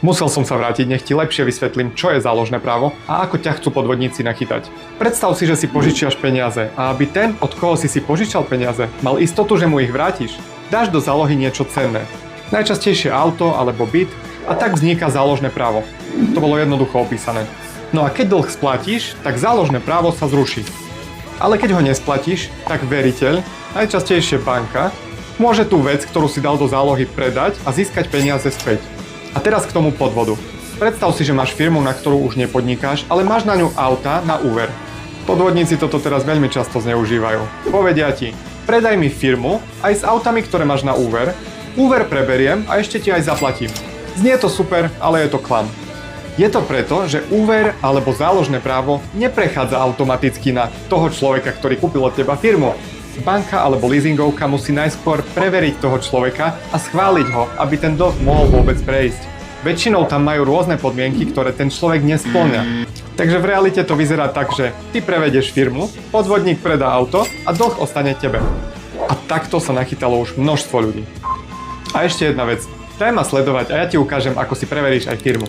Musel som sa vrátiť, nech ti lepšie vysvetlím, čo je záložné právo a ako ťa chcú podvodníci nachytať. Predstav si, že si požičiaš peniaze a aby ten, od koho si požičal peniaze, mal istotu, že mu ich vrátiš, dáš do zálohy niečo cenné. Najčastejšie auto alebo byt a tak vzniká záložné právo. To bolo jednoducho opísané. No a keď dlh splatíš, tak záložné právo sa zruší. Ale keď ho nesplatíš, tak veriteľ, najčastejšie banka, môže tú vec, ktorú si dal do zálohy, predať a získať peniaze späť. A teraz k tomu podvodu. Predstav si, že máš firmu, na ktorú už nepodnikáš, ale máš na ňu auta na úver. Podvodníci toto teraz veľmi často zneužívajú. Povedia ti, predaj mi firmu aj s autami, ktoré máš na úver preberiem a ešte ti aj zaplatím. Znie to super, ale je to klam. Je to preto, že úver alebo záložné právo neprechádza automaticky na toho človeka, ktorý kúpil od teba firmu. Banka alebo leasingovka musí najskôr preveriť toho človeka a schváliť ho, aby ten dlh mohol vôbec prejsť. Väčšinou tam majú rôzne podmienky, ktoré ten človek nespĺňa. Takže v realite to vyzerá tak, že ty prevedieš firmu, podvodník predá auto a dlh ostane tebe. A takto sa nachytalo už množstvo ľudí. A ešte jedna vec. Daj ma sledovať a ja ti ukážem, ako si preveríš aj firmu.